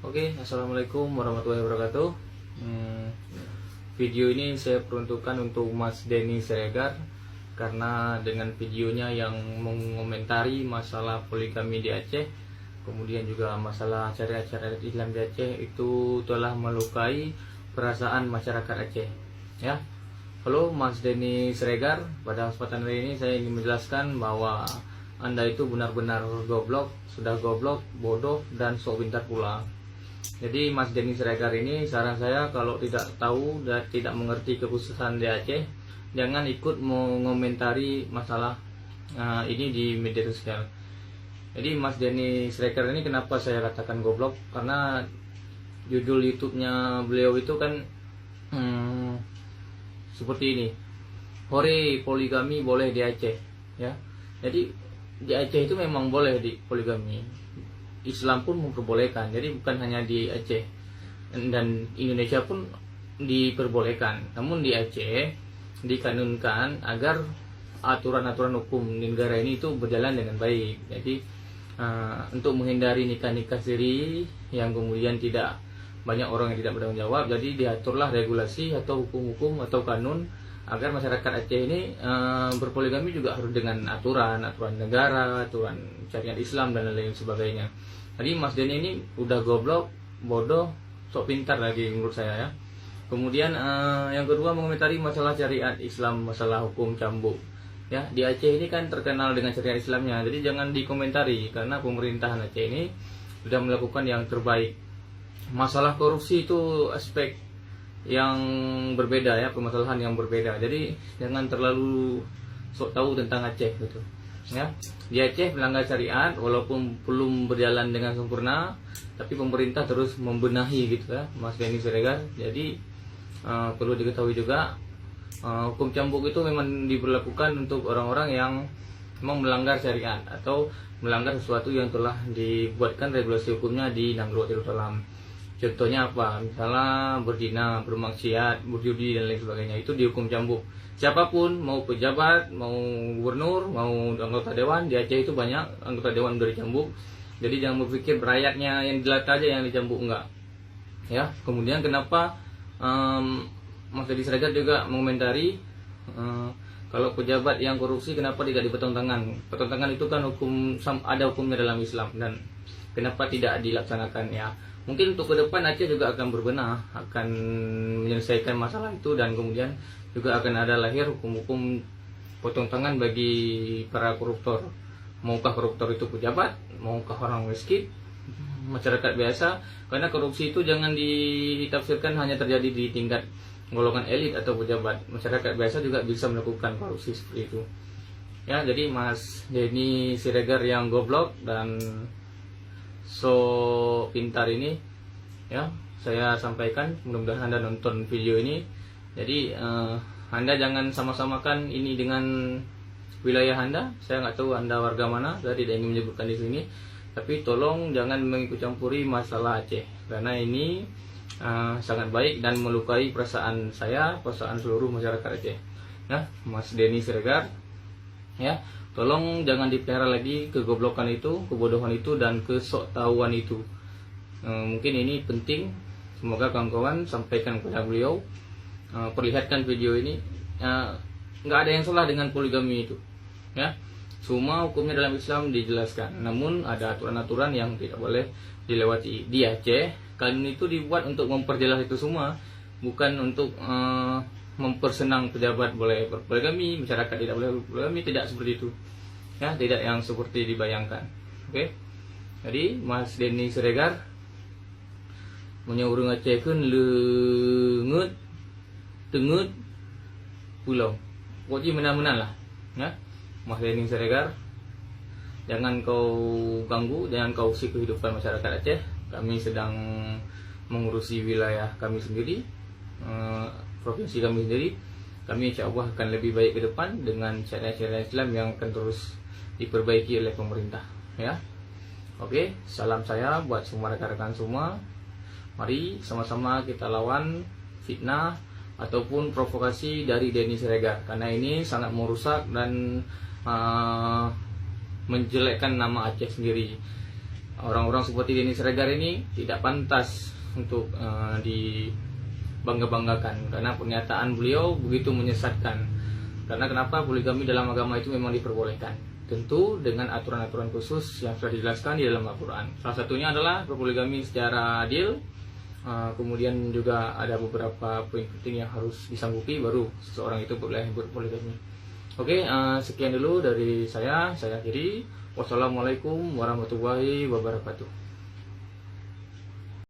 Oke, assalamualaikum warahmatullahi wabarakatuh. Video ini saya peruntukkan untuk Mas Denny Siregar karena dengan videonya yang mengomentari masalah poligami di Aceh, kemudian juga masalah syariat-syariat Islam di Aceh itu telah melukai perasaan masyarakat Aceh. Ya, halo Mas Denny Siregar. Pada kesempatan hari ini saya ingin menjelaskan bahwa Anda itu benar-benar goblok, sudah goblok, bodoh, dan sok pintar pula. Jadi Mas Denny Siregar ini saran saya kalau tidak tahu dan tidak mengerti kekhususan di Aceh, jangan ikut mengomentari masalah ini di media sosial. Jadi Mas Denny Siregar ini kenapa saya katakan goblok? Karena judul YouTube-nya beliau itu kan seperti ini. Hore poligami boleh di Aceh, ya. Jadi di Aceh itu memang boleh di poligami. Islam pun memperbolehkan, jadi bukan hanya di Aceh, dan Indonesia pun diperbolehkan. Namun di Aceh dikanunkan agar aturan-aturan hukum di negara ini itu berjalan dengan baik. Jadi untuk menghindari nikah-nikah siri yang kemudian tidak banyak orang yang tidak bertanggung jawab, jadi diaturlah regulasi atau hukum-hukum atau kanun agar masyarakat Aceh ini berpoligami juga harus dengan aturan negara, aturan syariat Islam dan lain sebagainya. Jadi Mas Denny ini udah goblok, bodoh, sok pintar lagi menurut saya ya. Kemudian yang kedua mengomentari masalah syariat Islam, masalah hukum cambuk. Ya, di Aceh ini kan terkenal dengan syariat Islamnya, jadi jangan dikomentari karena pemerintahan Aceh ini sudah melakukan yang terbaik. Masalah korupsi itu aspek yang berbeda ya, permasalahan yang berbeda. Jadi jangan terlalu sok tahu tentang Aceh gitu. Ya, di Aceh melanggar syariat walaupun belum berjalan dengan sempurna, tapi pemerintah terus membenahi gitu ya, Mas Denny Siregar. Jadi perlu diketahui juga hukum cambuk itu memang diberlakukan untuk orang-orang yang memang melanggar syariat atau melanggar sesuatu yang telah dibuatkan regulasi hukumnya di Nahdlatul Ulama. Contohnya apa? Misalnya berzina, bermaksiat, berjudi dan lain sebagainya, itu dihukum cambuk. Siapapun, mau pejabat, mau gubernur, mau anggota dewan, di Aceh itu banyak anggota dewan dari cambuk. Jadi jangan berpikir rakyatnya yang jelata aja yang dicambuk, enggak. Ya, kemudian kenapa Mas Denny Siregar juga mengomentari kalau pejabat yang korupsi kenapa tidak dipotong tangan? Potong tangan itu kan hukum, ada hukumnya dalam Islam, dan kenapa tidak dilaksanakan ya? Mungkin untuk ke depan Aceh juga akan berbenah, akan menyelesaikan masalah itu, dan kemudian juga akan ada lahir hukum-hukum potong tangan bagi para koruptor. Maukah koruptor itu pejabat, maukah orang miskin, masyarakat biasa? Karena korupsi itu jangan ditafsirkan hanya terjadi di tingkat golongan elit atau pejabat. Masyarakat biasa juga bisa melakukan korupsi seperti itu. Ya, jadi Mas Denny Siregar yang goblok dan so pintar ini ya, saya sampaikan, mudah-mudahan Anda nonton video ini. Jadi Anda jangan sama-samakan ini dengan wilayah Anda. Saya nggak tahu Anda warga mana, saya tidak ingin menyebutkan di sini, tapi tolong jangan mengikut campuri masalah Aceh karena ini sangat baik dan melukai perasaan saya, perasaan seluruh masyarakat Aceh. Nah, Mas Denny Siregar ya, tolong jangan dipelihara lagi kegoblokan itu, kebodohan itu, dan kesoktahuan itu. Mungkin ini penting, semoga kawan-kawan sampaikan kepada beliau, perlihatkan video ini. Nggak ada yang salah dengan poligami itu ya, semua hukumnya dalam Islam dijelaskan, namun ada aturan-aturan yang tidak boleh dilewati. Di Aceh kanun itu dibuat untuk memperjelas itu semua, bukan untuk mempersenang pejabat boleh berpoligami, masyarakat tidak boleh berpoligami, tidak seperti itu ya, tidak yang seperti dibayangkan. Oke, jadi Mas Denny Siregar punya urang Aceh kan lengut tengut pulau pokoknya menang-menang lah ya. Mas Denny Siregar, jangan kau ganggu, jangan kau usik kehidupan masyarakat Aceh. Kami sedang mengurusi wilayah kami sendiri, provinsi kami sendiri. Kami insya Allah akan lebih baik ke depan dengan syariat-syariat Islam yang akan terus diperbaiki oleh pemerintah ya. Oke, salam saya buat semua rekan-rekan semua. Mari sama-sama kita lawan fitnah ataupun provokasi dari Denny Siregar, karena ini sangat merusak dan menjelekkan nama Aceh sendiri. orang-orang seperti Denny Siregar ini tidak pantas untuk dibangga-banggakan, karena pernyataan beliau begitu menyesatkan. Karena kenapa? Poligami dalam agama itu memang diperbolehkan, tentu dengan aturan-aturan khusus yang sudah dijelaskan di dalam Al-Quran. Salah satunya adalah berpoligami secara adil. Kemudian juga ada beberapa poin penting yang harus disanggupi baru seseorang itu boleh berpoligami. Oke, sekian dulu dari saya akhiri. Wassalamualaikum warahmatullahi wabarakatuh.